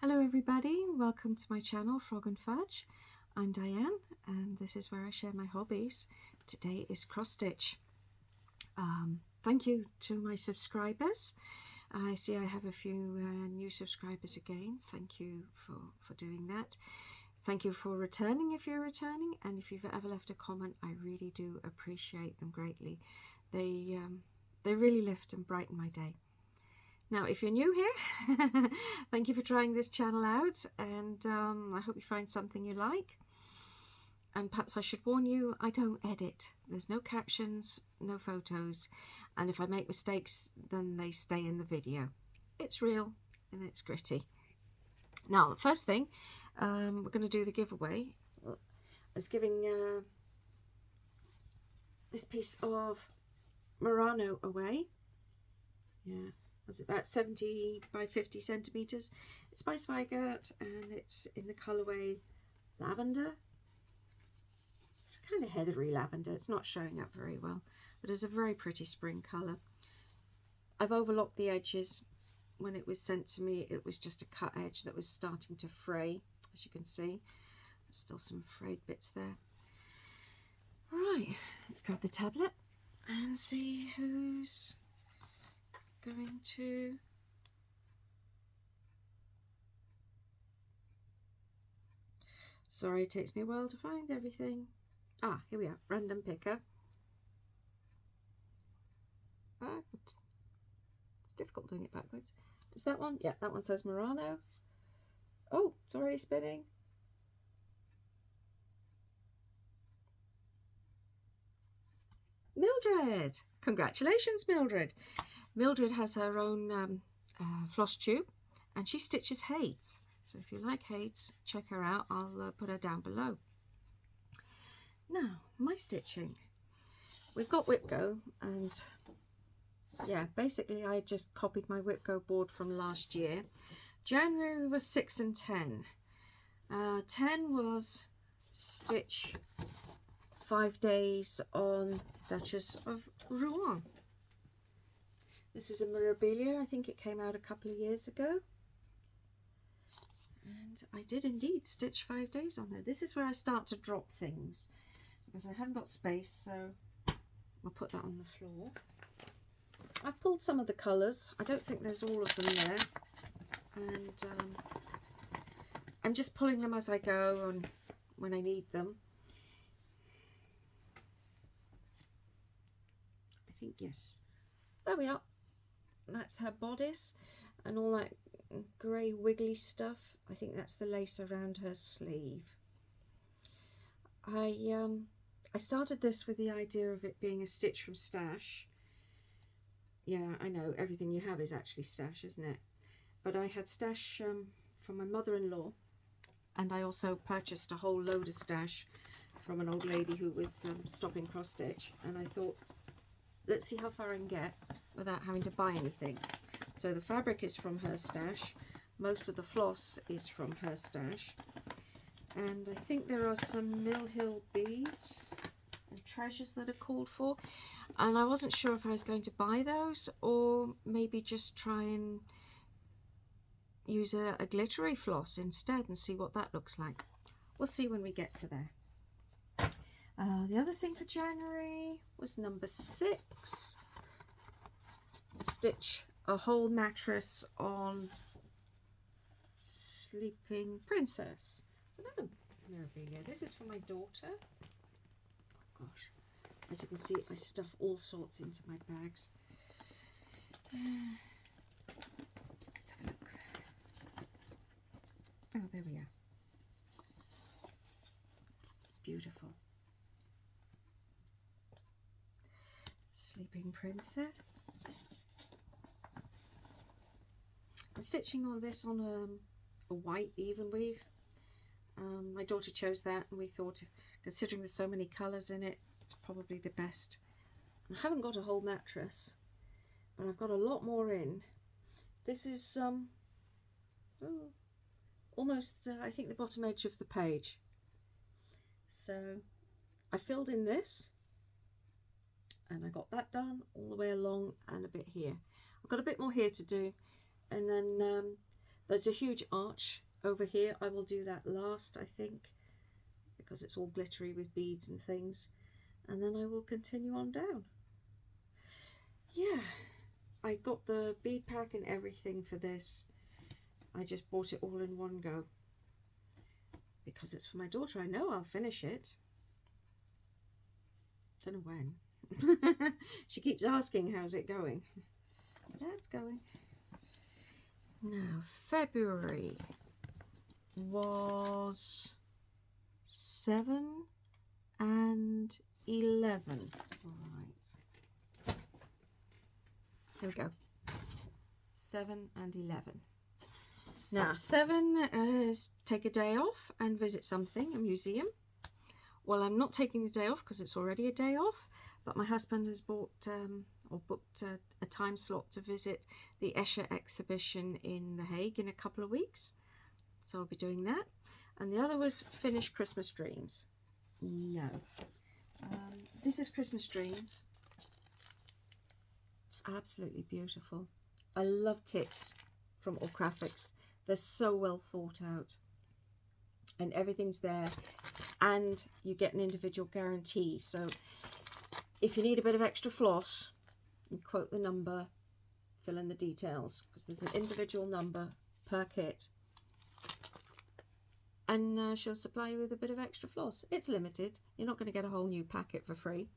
Hello everybody, welcome to my channel Frog and Fudge. I'm Diane and this is where I share my hobbies. Today is cross stitch. Thank you to my subscribers. I see I have a few new subscribers again. Thank you for doing that. Thank you for returning if you're returning, and if you've ever left a comment, I really do appreciate them greatly. They really lift and brighten my day. Now, if you're new here, thank you for trying this channel out, and I hope you find something you like. And perhaps I should warn you, I don't edit. There's no captions, no photos, and if I make mistakes, then they stay in the video. It's real and it's gritty. Now, the first thing, we're going to do the giveaway. I was giving this piece of Murano away. Yeah. It's about 70 by 50 centimeters. It's by Zweigart and it's in the colorway lavender. It's kind of heathery lavender. It's not showing up very well, but it's a very pretty spring color. I've overlocked the edges. When it was sent to me, it was just a cut edge that was starting to fray, as you can see. There's still some frayed bits there. Right, let's grab the tablet and see who's going to sorry, it takes me a while to find everything. Here we are, random picker. It's difficult doing it backwards. Is that one? Yeah, that one says Murano. Oh, it's already spinning. Mildred! Congratulations, Mildred. Mildred has her own Flosstube and she stitches Hades. So if you like Hades, check her out. I'll put her down below. Now, my stitching. We've got Whipgo, and yeah, basically I just copied my Whipgo board from last year. January was 6 and 10. 10 was stitch 5 days on Duchess of Rouen. This is a Mirabilia. I think it came out a couple of years ago. And I did indeed stitch 5 days on her. This is where I start to drop things because I haven't got space, so I'll put that on the floor. I've pulled some of the colours. I don't think there's all of them there. And I'm just pulling them as I go and when I need them. I think, yes. There we are. That's her bodice and all that grey wiggly stuff. I think that's the lace around her sleeve. I started this with the idea of it being a stitch from stash. Yeah, I know, everything you have is actually stash, isn't it? But I had stash from my mother-in-law, and I also purchased a whole load of stash from an old lady who was stopping cross stitch, and I thought, let's see how far I can get without having to buy anything. So the fabric is from her stash, most of the floss is from her stash, and I think there are some Mill Hill beads and treasures that are called for, and I wasn't sure if I was going to buy those or maybe just try and use a glittery floss instead and see what that looks like. We'll see when we get to there. The other thing for January was number 6. Stitch a whole mattress on Sleeping Princess. It's another Mirabilia. This is for my daughter. Oh gosh, as you can see, I stuff all sorts into my bags. Let's have a look. Oh, there we are. It's beautiful. Sleeping Princess. I'm stitching all this on a white even weave. My daughter chose that and we thought, considering there's so many colours in it, it's probably the best. I haven't got a whole mattress, but I've got a lot more in. This is almost I think the bottom edge of the page. So I filled in this and I got that done all the way along and a bit here. I've got a bit more here to do, and then There's a huge arch over here. I will do that last, I think, because it's all glittery with beads and things. And then I will continue on down. Yeah, I got the bead pack and everything for this. I just bought it all in one go because it's for my daughter. I know I'll finish it. Don't know when. She keeps asking, how's it going? That's going. Now, February was 7 and 11. All right. Here we go. 7 and 11. Now, 7 is take a day off and visit something, a museum. Well, I'm not taking the day off because it's already a day off, but my husband has bought or booked a time slot to visit the Escher exhibition in The Hague in a couple of weeks. So I'll be doing that. And the other was finish Christmas Dreams. No. This is Christmas Dreams. It's absolutely beautiful. I love kits from All Graphics. They're so well thought out. And everything's there. And you get an individual guarantee. So if you need a bit of extra floss, you quote the number, fill in the details, because there's an individual number per kit. And she'll supply you with a bit of extra floss. It's limited. You're not going to get a whole new packet for free.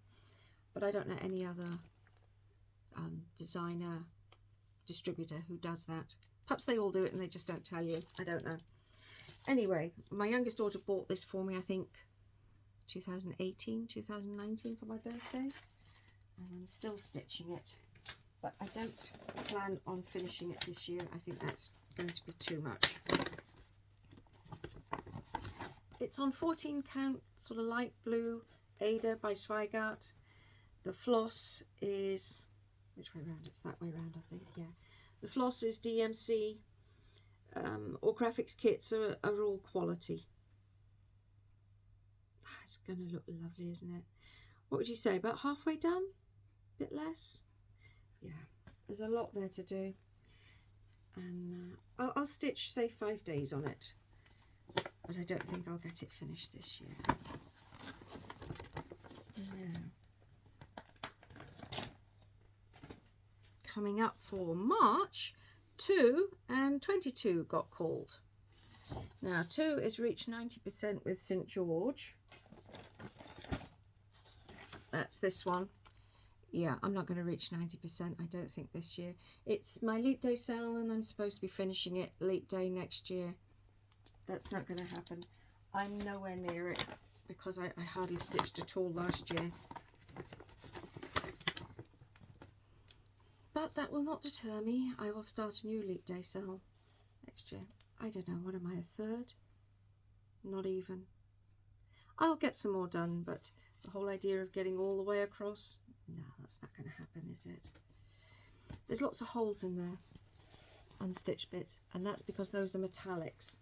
But I don't know any other designer, distributor who does that. Perhaps they all do it and they just don't tell you. I don't know. Anyway, my youngest daughter bought this for me, I think, 2018, 2019 for my birthday. And I'm still stitching it. But I don't plan on finishing it this year. I think that's going to be too much. It's on 14 count, sort of light blue Ada by Zweigart. The floss is, which way round? It's that way round, I think, yeah. The floss is DMC. All graphics kits are all quality. It's going to look lovely, isn't it? What would you say, about halfway done? A bit less? Yeah, there's a lot there to do. And I'll stitch, say, 5 days on it. But I don't think I'll get it finished this year. Yeah. Coming up for March, 2 and 22 got called. Now 2 is reached 90% with St. George. That's this one. Yeah, I'm not going to reach 90%, I don't think, this year. It's my Leap Day sale and I'm supposed to be finishing it Leap Day next year. That's not going to happen. I'm nowhere near it because I hardly stitched at all last year. But that will not deter me. I will start a new Leap Day sale next year. I don't know, what am I, a third? Not even. I'll get some more done, but the whole idea of getting all the way across, no, that's not going to happen, is it? There's lots of holes in there, unstitched bits, and that's because those are metallics.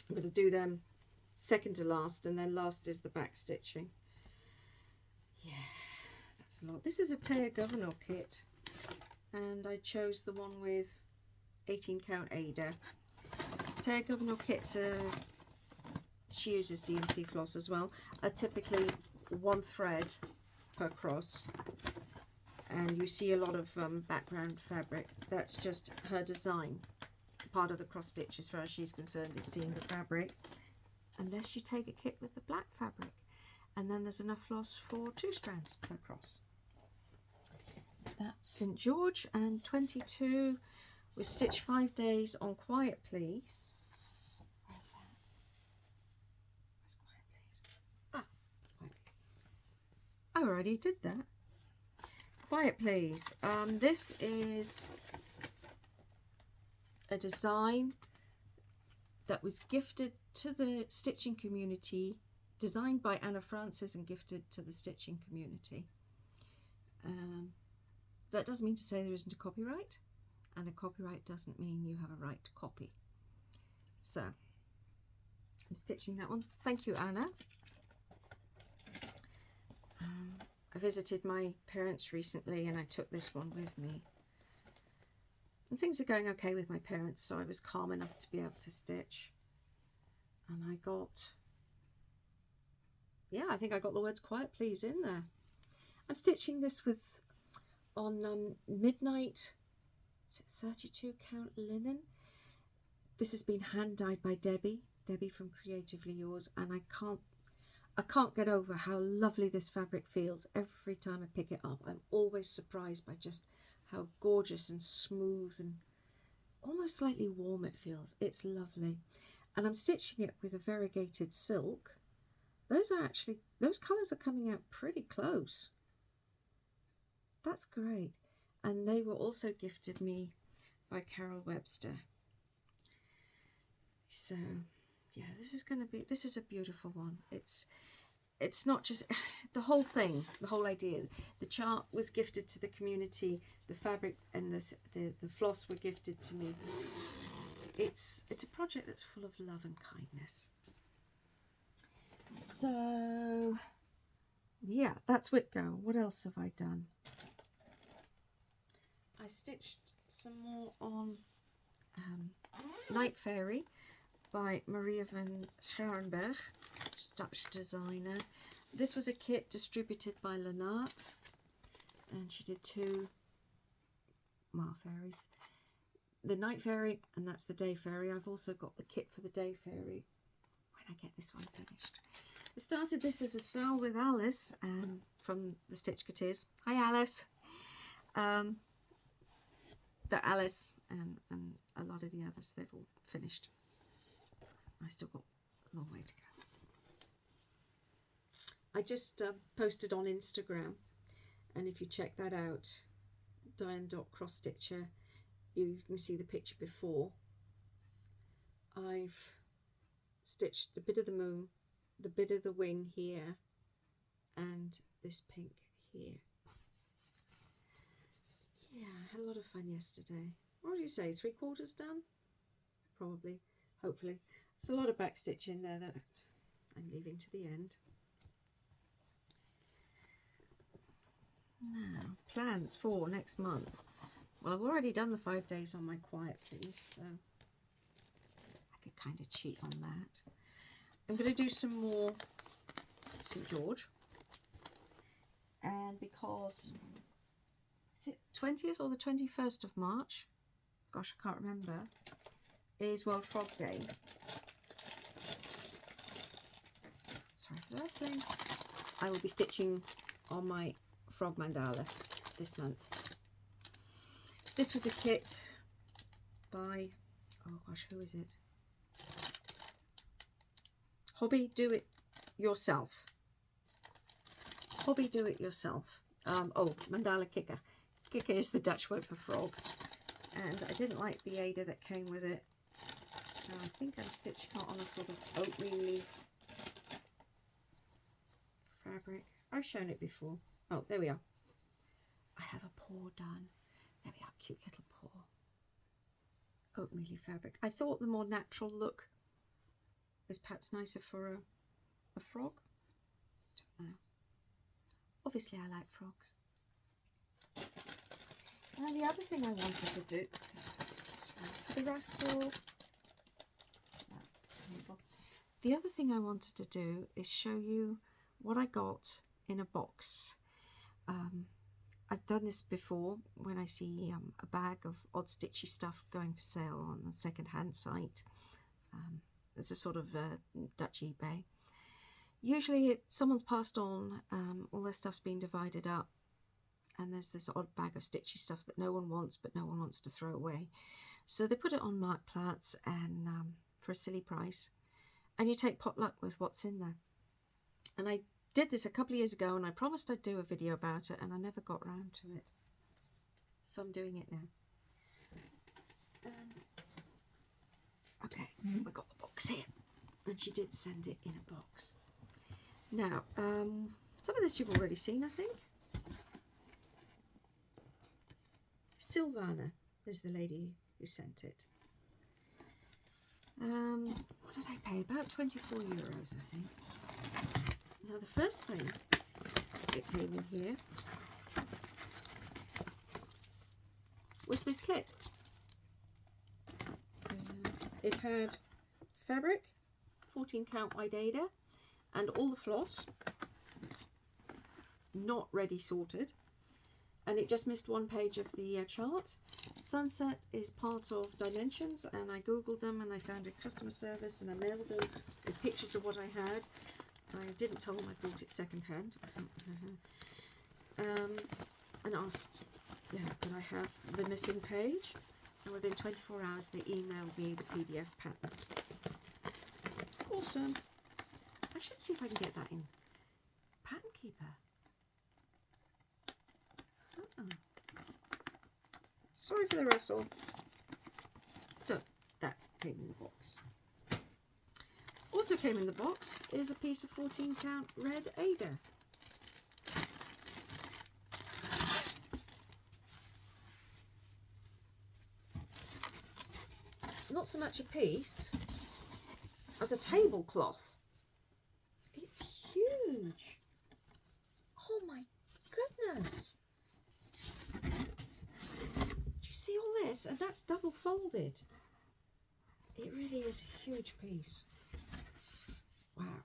I'm going to do them second to last, and then last is the back stitching. Yeah, that's a lot. This is a Taya Governor kit, and I chose the one with 18 count Ada. Taya Governor kits are, she uses DMC floss as well, are typically 1 thread per cross, and you see a lot of background fabric. That's just her design. Part of the cross stitch, as far as she's concerned, is seeing the fabric, unless you take a kit with the black fabric, and then there's enough floss for 2 strands per cross. That's St. George, and 22 was stitched 5 days on Quiet Please. Where's that? Where's Quiet Please? Ah, Quiet Please. I already did that. Quiet Please. This is a design that was gifted to the stitching community, designed by Anna Francis and gifted to the stitching community. That doesn't mean to say there isn't a copyright, and a copyright doesn't mean you have a right to copy. So I'm stitching that one. Thank you, Anna. I visited my parents recently and I took this one with me. And things are going okay with my parents, so I was calm enough to be able to stitch. And I got, yeah, I think I got the words "quiet please" in there. I'm stitching this with, on midnight, is it 32 count linen? This has been hand dyed by Debbie from Creatively Yours, and I can't get over how lovely this fabric feels every time I pick it up. I'm always surprised by just how gorgeous and smooth and almost slightly warm it feels. It's lovely. And I'm stitching it with a variegated silk. Those colours are coming out pretty close. That's great. And they were also gifted me by Carol Webster. So yeah, this is a beautiful one. It's not just the whole thing, the whole idea. The chart was gifted to the community, the fabric and the floss were gifted to me. It's a project that's full of love and kindness. So yeah, that's Whitgo. What else have I done? I stitched some more on Night Fairy by Maria van Scharenberg, Dutch designer. This was a kit distributed by Lenart, and she did 2 fairies. The Night Fairy, and that's the Day Fairy. I've also got the kit for the Day Fairy when I get this one finished. I started this as a sale with Alice from the Stitch Kits. Hi Alice. That Alice and a lot of the others, they've all finished. I still got a long way to go. I just posted on Instagram, and if you check that out, Diane.crossstitcher, you can see the picture before. I've stitched the bit of the moon, the bit of the wing here, and this pink here. Yeah, I had a lot of fun yesterday. What do you say, 3/4 done? Probably, hopefully. There's a lot of back stitch in there that I'm leaving to the end. Now, plans for next month. Well, I've already done the 5 days on my quiet please, so I could kind of cheat on that. I'm going to do some more St. George, and because is it 20th or the 21st of March? Gosh, I can't remember. Is World Frog Day. Sorry for the rustling. I will be stitching on my frog mandala this month. This was a kit by, oh gosh, who is it? Hobby Do It Yourself. Hobby Do It Yourself. Oh, mandala kicker. Kicker is the Dutch word for frog. And I didn't like the Ada that came with it, so I think I'm stitching it on a sort of oatmeal fabric. I've shown it before. Oh, there we are. I have a paw done. There we are, cute little paw. Oatmeal fabric. I thought the more natural look was perhaps nicer for a frog. Don't know. Obviously I like frogs. And the other thing I wanted to do, the rustle. The other thing I wanted to do is show you what I got in a box. I've done this before when I see a bag of odd stitchy stuff going for sale on a second-hand site. There's a sort of Dutch eBay. Usually someone's passed on, all their stuff's been divided up, and there's this odd bag of stitchy stuff that no one wants, but no one wants to throw away. So they put it on Marktplaats and for a silly price, and you take potluck with what's in there. And I did this a couple of years ago, and I promised I'd do a video about it, and I never got round to it. So I'm doing it now. Okay, we got the box here, and she did send it in a box. Now, some of this you've already seen, I think. Silvana is the lady who sent it. What did I pay? About 24 euros, I think. Now, the first thing that came in here was this kit. It had fabric, 14 count wide Ada, and all the floss, not ready sorted, and it just missed one page of the chart. Sunset is part of Dimensions, and I googled them and I found a customer service and I mailed them with pictures of what I had. I didn't tell them I bought it secondhand. And asked, yeah, could I have the missing page? And within 24 hours they emailed me the PDF pattern. Awesome. I should see if I can get that in Pattern Keeper. Sorry for the rustle. So that came in the box. Also came in the box is a piece of 14 count red Ada. Not so much a piece as a tablecloth. It's huge. Oh my goodness. Do you see all this? And that's double folded. It really is a huge piece. Wow.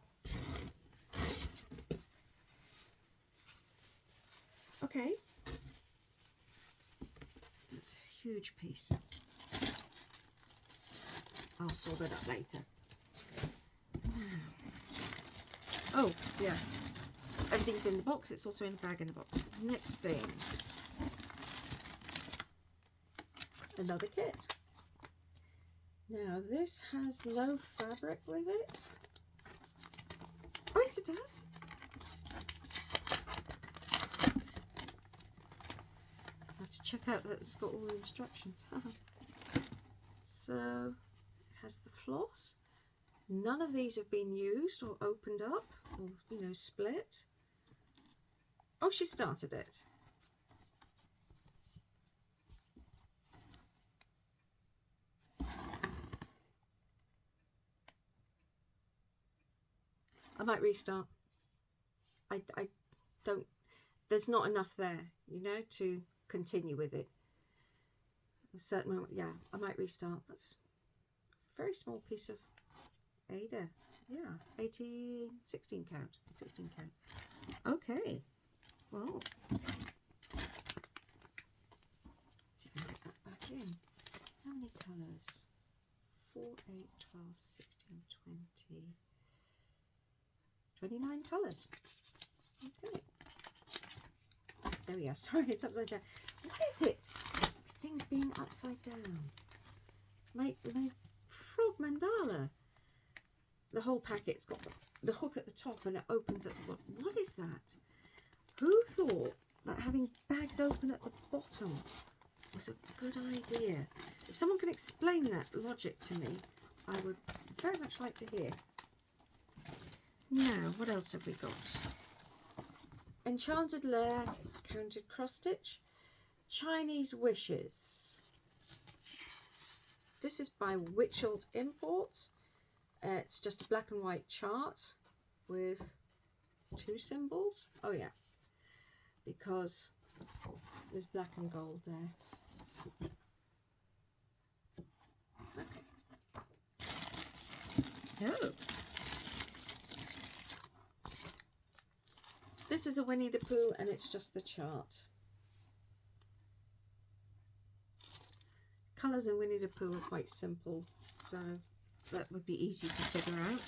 Okay. That's a huge piece. I'll fold that up later. Oh, yeah. Everything's in the box. It's also in the bag in the box. Next thing. Another kit. Now, this has no fabric with it. Oh, yes, it does. I have to check out that it's got all the instructions. So, has the floss. None of these have been used or opened up or, you know, split. Oh, she started it. I might restart. I don't, there's not enough there, you know, to continue with it. A certain moment, yeah, I might restart. That's very small piece of Ada. Yeah, 16 count. Okay, well, let's see if I can get that back in. How many colours? 4, 8, 12, 16, 20, 29 colours. Okay. There we are. Sorry, it's upside down. What is it? Things being upside down. My frog mandala. The whole packet's got the hook at the top and it opens at the bottom. What is that? Who thought that having bags open at the bottom was a good idea? If someone can explain that logic to me, I would very much like to hear. Now, what else have we got? Enchanted Lair, counted cross stitch, Chinese Wishes. This is by Witchold Import. It's just a black and white chart with 2 symbols. Oh yeah, because there's black and gold there. Okay. Oh. This is a Winnie the Pooh and it's just the chart. Colours in Winnie the Pooh are quite simple, so that would be easy to figure out.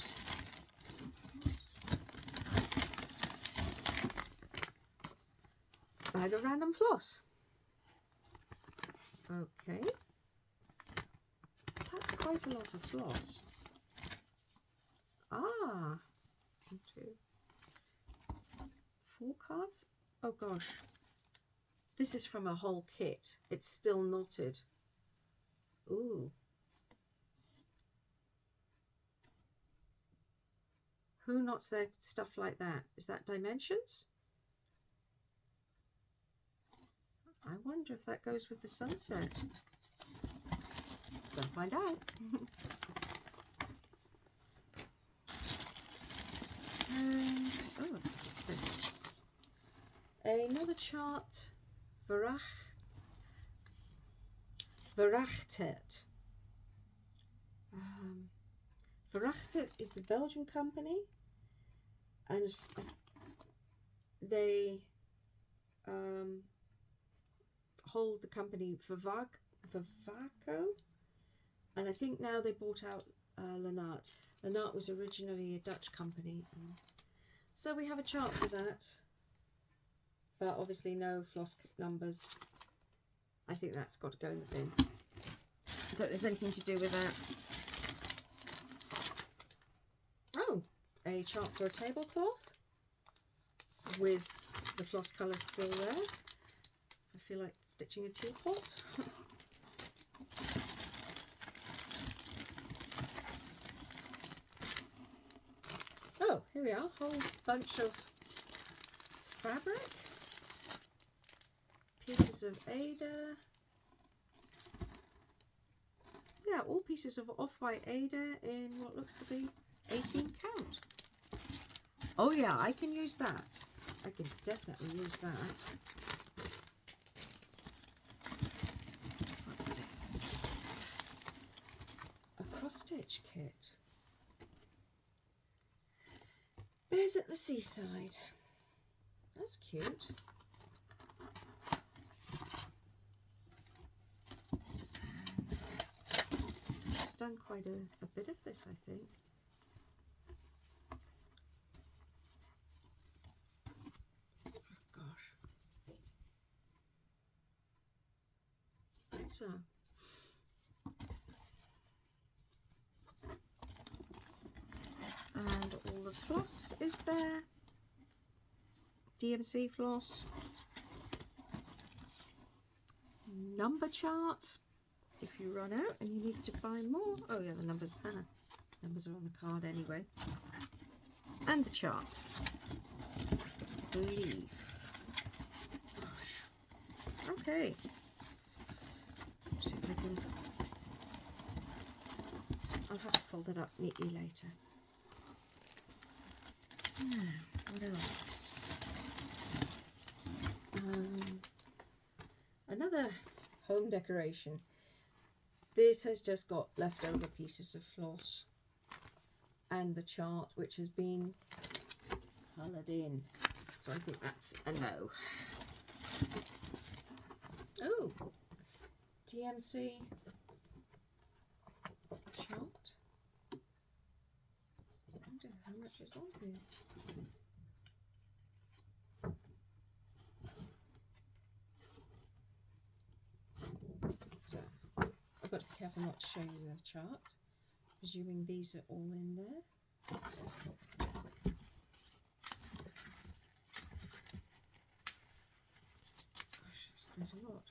Bag of random floss. Okay. That's quite a lot of floss. Ah. 1, 2, 4 cards. Oh gosh. This is from a whole kit. It's still knotted. Ooh. Who knots their stuff like that? Is that Dimensions? I wonder if that goes with the sunset. Gonna find out. And oh, what's this? Another chart. Verachtet. Verachte is the Belgian company, and they hold the company Vavaco, and I think now they bought out Lenart. Lenart was originally a Dutch company, so we have a chart for that, but obviously no floss numbers. I think that's got to go in the bin. I don't think there's anything to do with that. Oh, a chart for a tablecloth with the floss colours still there. I feel like stitching a teapot. Oh, here we are, a whole bunch of fabric, pieces of Aida. Yeah, all pieces of off-white Aida in what looks to be 18 count. Oh yeah, I can use that. I can definitely use that. What's this? A cross-stitch kit. Bears at the seaside. That's cute. And she's done quite a bit of this, I think. Oh gosh. So and all the floss is there. DMC floss. Number chart. If you run out and you need to buy more. Oh yeah, the numbers. Numbers are on the card anyway. And the chart. Leaf. Gosh. Okay. Let's see if I can. I'll have to fold it up neatly later. What else? Another home decoration. This has just got leftover pieces of floss and the chart, which has been coloured in. So I think that's a no. Oh, DMC chart. I wonder how much is on here. So I've got to be careful not to show you the chart, presuming these are all in there. Gosh, that's quite a lot.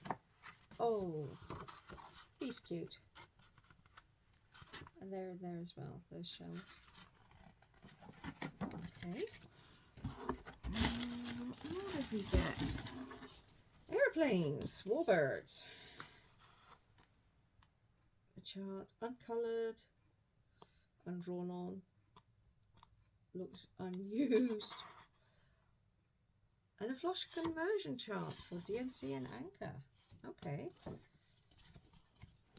Oh, he's cute. And they're in there as well, those shells. Okay. What did we get? Airplanes, warbirds. The chart, uncoloured, undrawn on, looks unused. And a floss conversion chart for DMC and Anchor. Okay.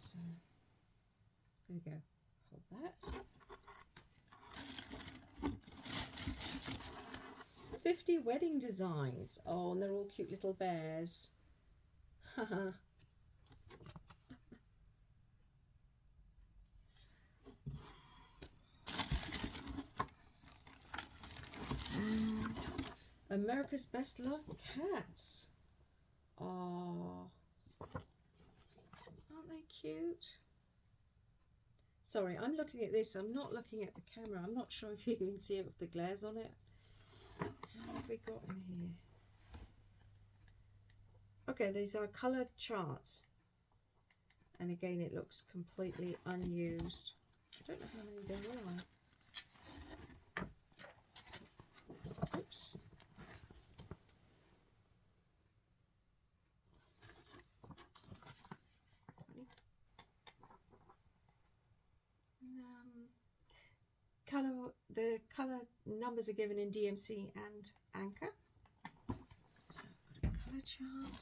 So, there we go. Hold that. 50 wedding designs. Oh, and they're all cute little bears. Haha. And America's Best Loved Cats. Oh, aren't they cute? Sorry, I'm looking at this. I'm not looking at the camera. I'm not sure if you can see it with the glares on it. What have we got in here? Okay, these are coloured charts. And again, it looks completely unused. I don't know how many there are. Oops. The colour numbers are given in DMC and Anchor. So I've got a colour chart.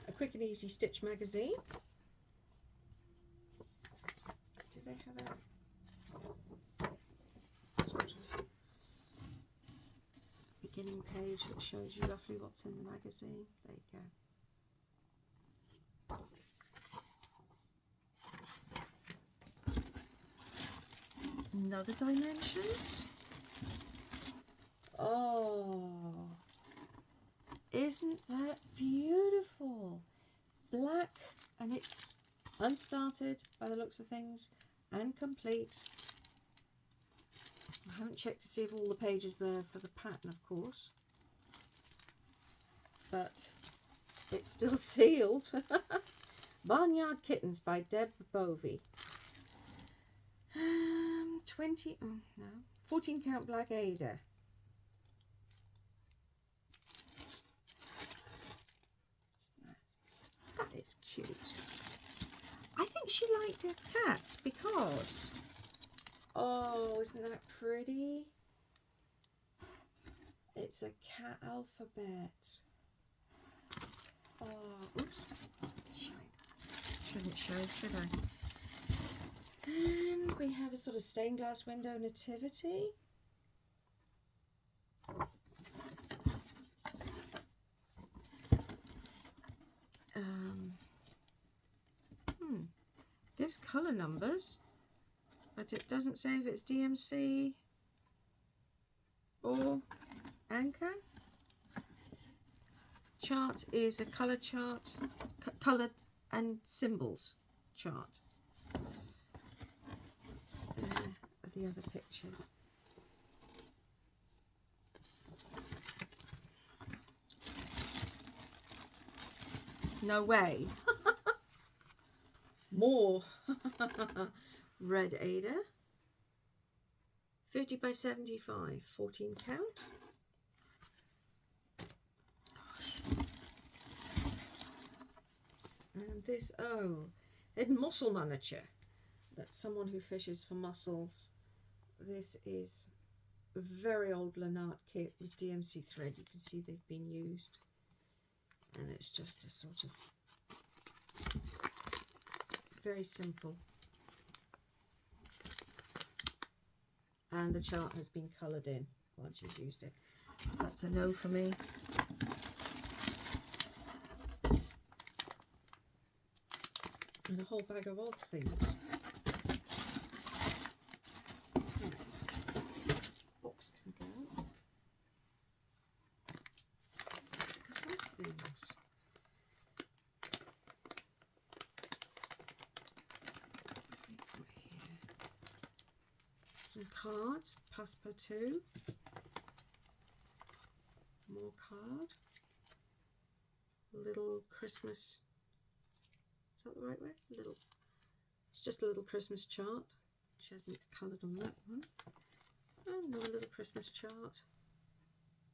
A quick and easy stitch magazine. beginning page that shows you roughly what's in the magazine. There you go. Another Dimensions. Oh, isn't that beautiful? Black, and it's unstarted by the looks of things, and complete. I haven't checked to see if all the pages there for the pattern, of course, but it's still sealed. Barnyard Kittens by Deb Bovey. 14 count Black Ada. That is cute. I think she liked her cat because, oh, isn't that pretty? It's a cat alphabet. Oh, oops. Shouldn't show, should I? And we have a sort of stained glass window nativity. Gives colour numbers, but it doesn't say if it's DMC or Anchor. Chart is a colour chart, colour and symbols chart. There are the other pictures. No way. More Red Ada. 50 by 75, 14 count. Gosh. And this, oh, a mussel miniature. That's someone who fishes for mussels. This is a very old Lennart kit with DMC thread. You can see they've been used. And it's just a sort of very simple, and the chart has been coloured in once you've used it. That's a no for me. And a whole bag of odd things. Box can go. Odd things. Some cards, Passepartout, more card, little Christmas, is that the right way? Little, it's just a little Christmas chart. She hasn't coloured on that one. And another little Christmas chart.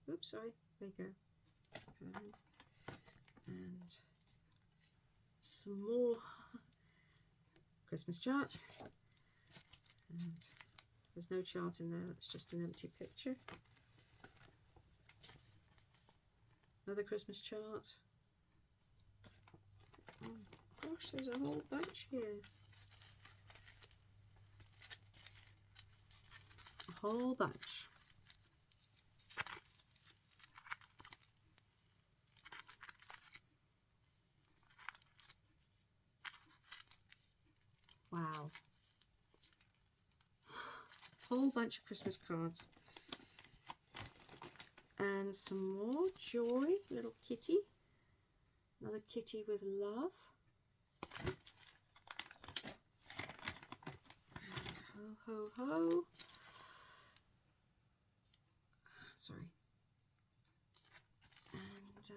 Oops, sorry, there you go. And some more Christmas chart. And there's no chart in there, it's just an empty picture. Another Christmas chart. Oh gosh, there's a whole bunch here. A whole bunch. Wow. Whole bunch of Christmas cards. And some more Joy, little kitty. Another kitty with love. And ho ho ho. Sorry. And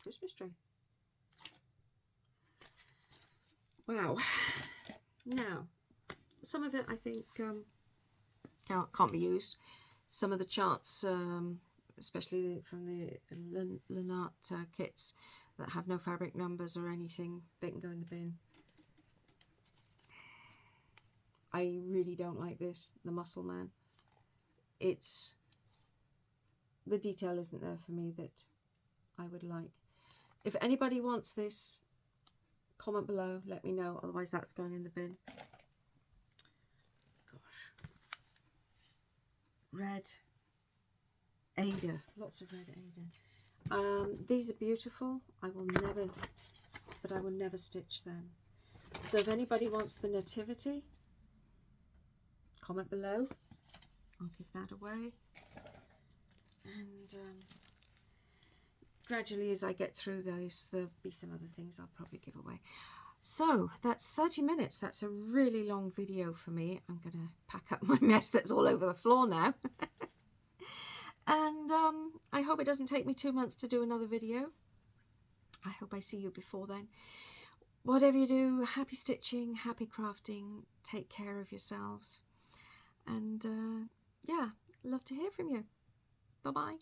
Christmas tree. Wow. Now, some of it I think can't be used. Some of the charts, especially from the Lennart kits that have no fabric numbers or anything, they can go in the bin. I really don't like this, the Mussel Man. It's, the detail isn't there for me that I would like. If anybody wants this, comment below, let me know, otherwise that's going in the bin. Gosh. Red Ada, lots of red Ada. These are beautiful. I will never stitch them. So if anybody wants the nativity, comment below. I'll give that away. And gradually as I get through those, there'll be some other things I'll probably give away. So that's 30 minutes. That's a really long video for me. I'm going to pack up my mess that's all over the floor now. And I hope it doesn't take me 2 months to do another video. I hope I see you before then. Whatever you do, happy stitching, happy crafting, take care of yourselves. And yeah, love to hear from you. Bye-bye.